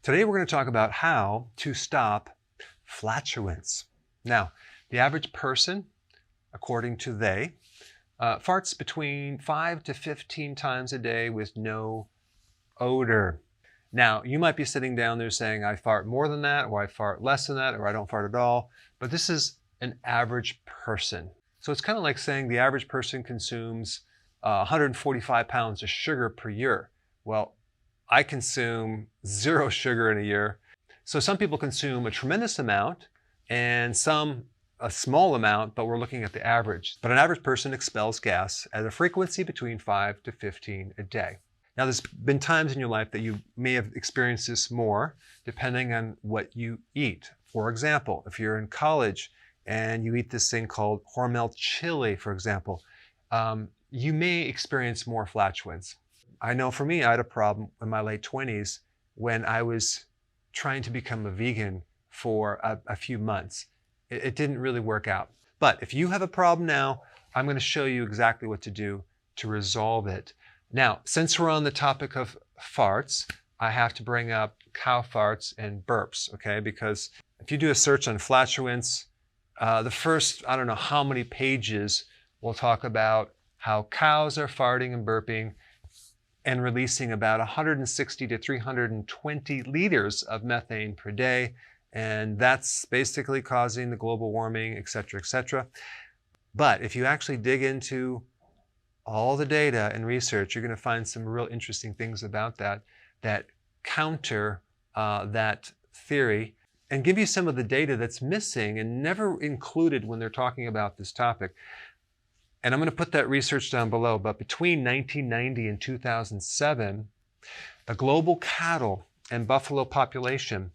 Today we're going to talk about how to stop flatulence. Now, the average person, according to they, farts between 5 to 15 times a day with no odor. Now, you might be sitting down there saying, I fart more than that, or I fart less than that, or I don't fart at all. But this is an average person. So it's kind of like saying the average person consumes 145 pounds of sugar per year. Well, I consume 0 sugar in a year. So some people consume a tremendous amount and some a small amount, but we're looking at the average. But an average person expels gas at a frequency between 5 to 15 a day. Now, there's been times in your life that you may have experienced this more, depending on what you eat. For example, if you're in college and you eat this thing called Hormel chili, for example, you may experience more flatulence. I know for me, I had a problem in my late 20s when I was trying to become a vegan for a few months. It didn't really work out. But if you have a problem now, I'm going to show you exactly what to do to resolve it. Now, since we're on the topic of farts, I have to bring up cow farts and burps, okay? Because if you do a search on flatulence, the first, I don't know how many pages will talk about how cows are farting and burping and releasing about 160 to 320 liters of methane per day. And that's basically causing the global warming, et cetera, et cetera. But if you actually dig into all the data and research, you're going to find some real interesting things about that counter that theory and give you some of the data that's missing and never included when they're talking about this topic. And I'm going to put that research down below, but between 1990 and 2007, the global cattle and buffalo population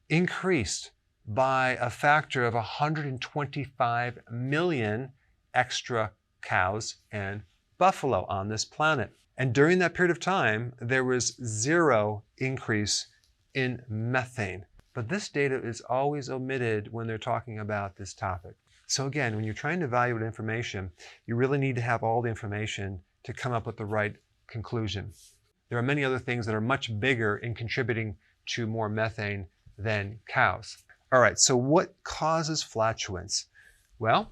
increased by a factor of 125 million extra cows and buffalo on this planet. And during that period of time, there was 0 increase in methane. But this data is always omitted when they're talking about this topic. So again, when you're trying to evaluate information, you really need to have all the information to come up with the right conclusion. There are many other things that are much bigger in contributing to more methane than cows. All right, so what causes flatulence? Well,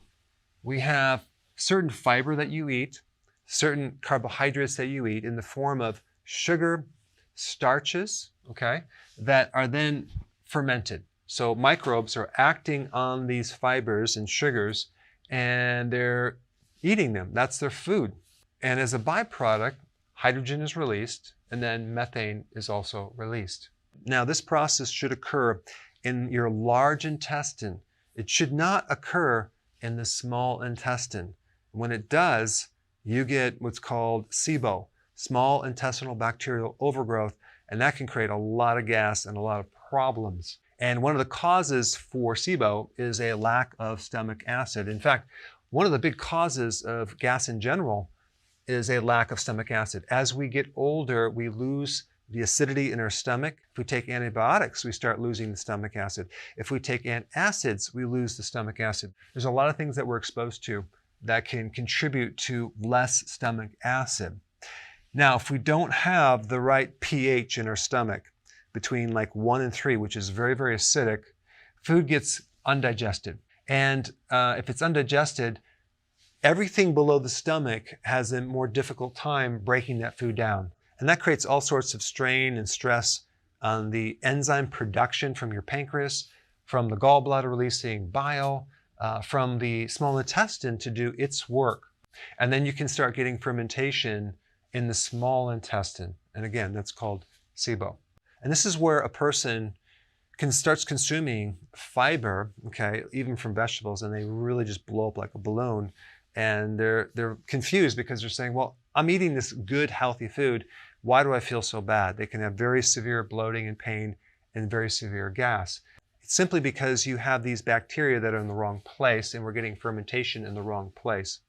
we have certain fiber that you eat, certain carbohydrates that you eat in the form of sugar, starches, okay, that are then fermented. So microbes are acting on these fibers and sugars and they're eating them. That's their food. And as a byproduct, hydrogen is released and then methane is also released. Now, this process should occur in your large intestine. It should not occur in the small intestine. When it does, you get what's called SIBO, small intestinal bacterial overgrowth, and that can create a lot of gas and a lot of problems. And one of the causes for SIBO is a lack of stomach acid. In fact, one of the big causes of gas in general is a lack of stomach acid. As we get older, we lose the acidity in our stomach. If we take antibiotics, we start losing the stomach acid. If we take antacids, we lose the stomach acid. There's a lot of things that we're exposed to that can contribute to less stomach acid. Now, if we don't have the right pH in our stomach, between like 1 and 3, which is very, very acidic, food gets undigested. And if it's undigested, everything below the stomach has a more difficult time breaking that food down. And that creates all sorts of strain and stress on the enzyme production from your pancreas, from the gallbladder releasing bile, from the small intestine to do its work. And then you can start getting fermentation in the small intestine. And again, that's called SIBO. And this is where a person starts consuming fiber, okay, even from vegetables, and they really just blow up like a balloon. And they're confused because they're saying, well, I'm eating this good, healthy food. Why do I feel so bad? They can have very severe bloating and pain and very severe gas. It's simply because you have these bacteria that are in the wrong place and we're getting fermentation in the wrong place.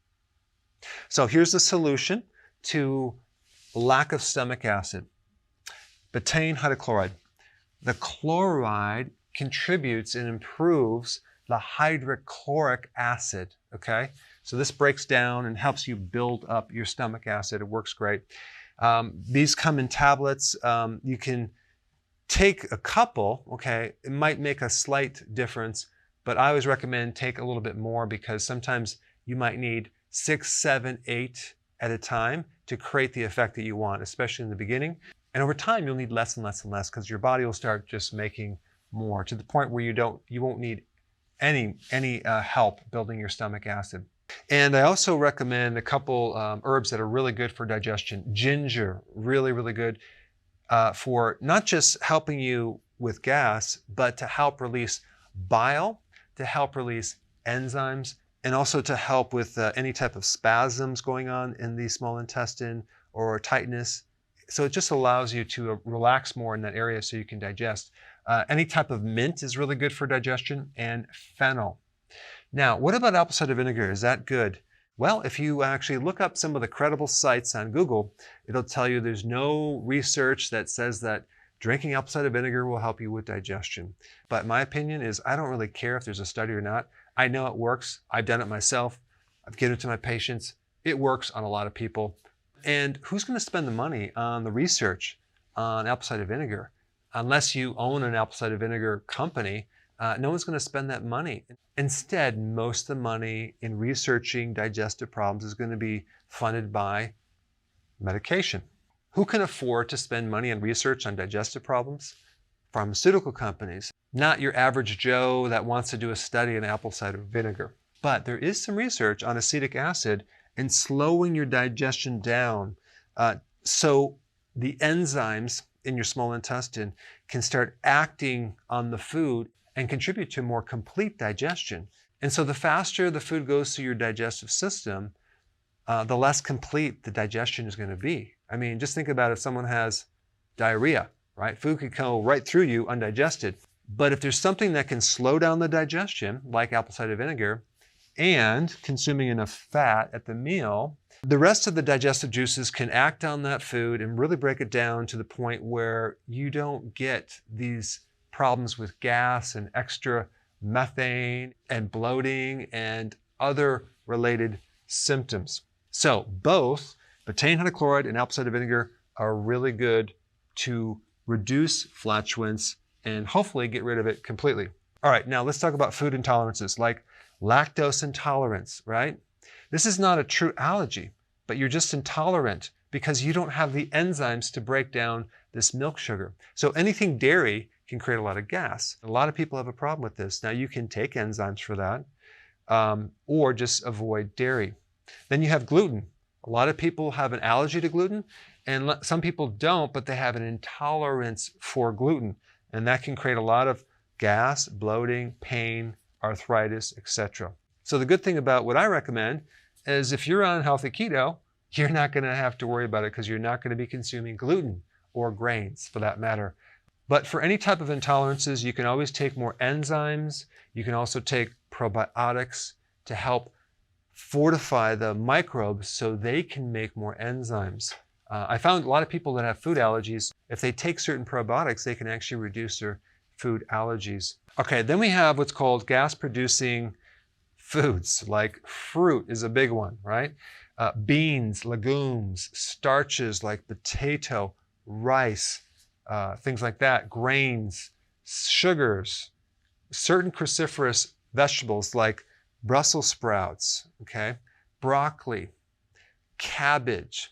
So here's the solution to lack of stomach acid. Betaine hydrochloride. The chloride contributes and improves the hydrochloric acid, okay? So this breaks down and helps you build up your stomach acid. It works great. These come in tablets. You can take a couple, okay, it might make a slight difference, but I always recommend take a little bit more because sometimes you might need 6, 7, 8 at a time to create the effect that you want, especially in the beginning. And over time, you'll need less and less and less because your body will start just making more to the point where you won't need any help building your stomach acid. And I also recommend a couple herbs that are really good for digestion. Ginger, really, really good for not just helping you with gas, but to help release bile, to help release enzymes, and also to help with any type of spasms going on in the small intestine or tightness. So it just allows you to relax more in that area so you can digest. Any type of mint is really good for digestion, and fennel. Now, what about apple cider vinegar? Is that good? Well, if you actually look up some of the credible sites on Google, it'll tell you there's no research that says that drinking apple cider vinegar will help you with digestion. But my opinion is I don't really care if there's a study or not. I know it works. I've done it myself. I've given it to my patients. It works on a lot of people. And who's going to spend the money on the research on apple cider vinegar? Unless you own an apple cider vinegar company, no one's going to spend that money. Instead, most of the money in researching digestive problems is going to be funded by medication. Who can afford to spend money on research on digestive problems? Pharmaceutical companies, not your average Joe that wants to do a study on apple cider vinegar. But there is some research on acetic acid and slowing your digestion down so the enzymes in your small intestine can start acting on the food and contribute to more complete digestion. And so the faster the food goes through your digestive system, the less complete the digestion is going to be. I mean, just think about if someone has diarrhea, right? Food could go right through you undigested. But if there's something that can slow down the digestion, like apple cider vinegar, and consuming enough fat at the meal, the rest of the digestive juices can act on that food and really break it down to the point where you don't get these problems with gas and extra methane and bloating and other related symptoms. So both betaine hydrochloride and apple cider vinegar are really good to reduce flatulence and hopefully get rid of it completely. All right, now let's talk about food intolerances like lactose intolerance, right? This is not a true allergy, but you're just intolerant because you don't have the enzymes to break down this milk sugar. So anything dairy can create a lot of gas. A lot of people have a problem with this. Now you can take enzymes for that or just avoid dairy. Then you have gluten. A lot of people have an allergy to gluten and some people don't, but they have an intolerance for gluten. And that can create a lot of gas, bloating, pain, arthritis, etc. So the good thing about what I recommend is if you're on healthy keto, you're not going to have to worry about it because you're not going to be consuming gluten or grains for that matter. But for any type of intolerances, you can always take more enzymes. You can also take probiotics to help fortify the microbes so they can make more enzymes. I found a lot of people that have food allergies, if they take certain probiotics, they can actually reduce their food allergies. Okay, then we have what's called gas-producing foods, like fruit is a big one, right? Beans, legumes, starches like potato, rice, things like that, grains, sugars, certain cruciferous vegetables like Brussels sprouts, okay, broccoli, cabbage.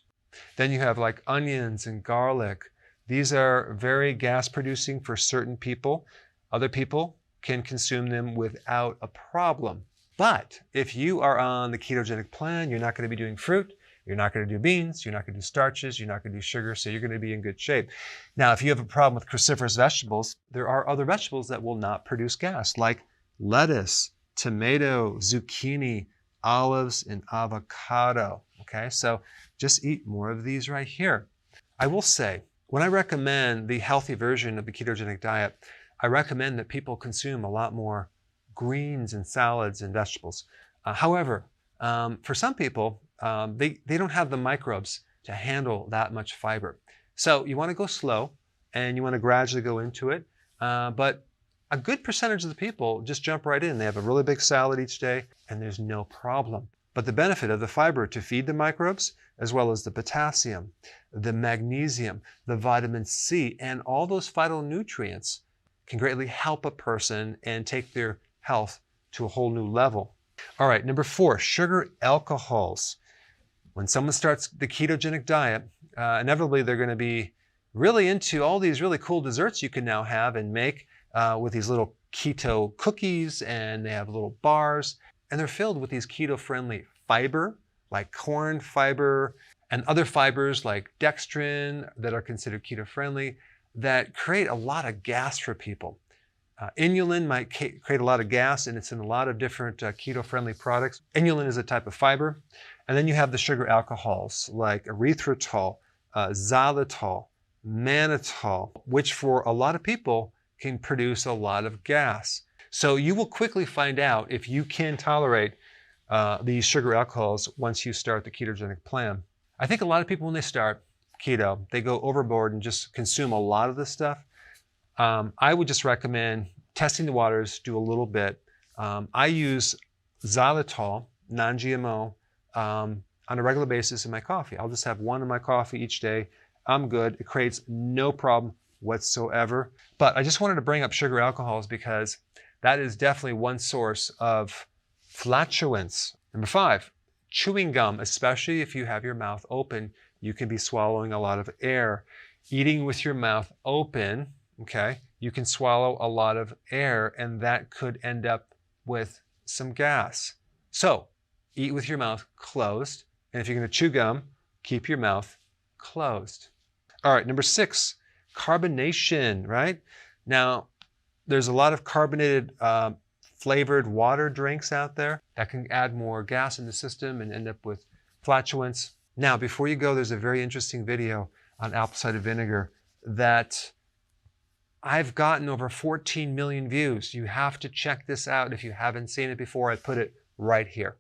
Then you have like onions and garlic. These are very gas producing for certain people. Other people can consume them without a problem. But if you are on the ketogenic plan, you're not going to be doing fruit, you're not going to do beans, you're not going to do starches, you're not going to do sugar, so you're going to be in good shape. Now, if you have a problem with cruciferous vegetables, there are other vegetables that will not produce gas, like lettuce, tomato, zucchini, olives, and avocado. Okay, so just eat more of these right here. I will say, when I recommend the healthy version of the ketogenic diet, I recommend that people consume a lot more greens and salads and vegetables. However, for some people, they don't have the microbes to handle that much fiber. So you want to go slow and you want to gradually go into it. But a good percentage of the people just jump right in. They have a really big salad each day and there's no problem. But the benefit of the fiber to feed the microbes as well as the potassium, the magnesium, the vitamin C, and all those phytonutrients can greatly help a person and take their health to a whole new level. All right, number 4, sugar alcohols. When someone starts the ketogenic diet, inevitably they're going to be really into all these really cool desserts you can now have and make with these little keto cookies, and they have little bars, and they're filled with these keto-friendly fiber, like corn fiber, and other fibers like dextrin that are considered keto-friendly that create a lot of gas for people. Inulin might create a lot of gas, and it's in a lot of different keto-friendly products. Inulin is a type of fiber. And then you have the sugar alcohols like erythritol, xylitol, mannitol, which for a lot of people can produce a lot of gas. So you will quickly find out if you can tolerate these sugar alcohols once you start the ketogenic plan. I think a lot of people, when they start keto, they go overboard and just consume a lot of this stuff. I would just recommend testing the waters, do a little bit. I use xylitol, non-GMO, on a regular basis in my coffee. I'll just have one in my coffee each day. I'm good. It creates no problem whatsoever. But I just wanted to bring up sugar alcohols because that is definitely one source of flatulence. Number 5, chewing gum, especially if you have your mouth open, you can be swallowing a lot of air. Eating with your mouth open, okay, you can swallow a lot of air, and that could end up with some gas. So eat with your mouth closed, and if you're going to chew gum, keep your mouth closed. All right, number 6, carbonation, right? Now, there's a lot of carbonated flavored water drinks out there that can add more gas in the system and end up with flatulence. Now, before you go, there's a very interesting video on apple cider vinegar that I've gotten over 14 million views. You have to check this out if you haven't seen it before. I put it right here.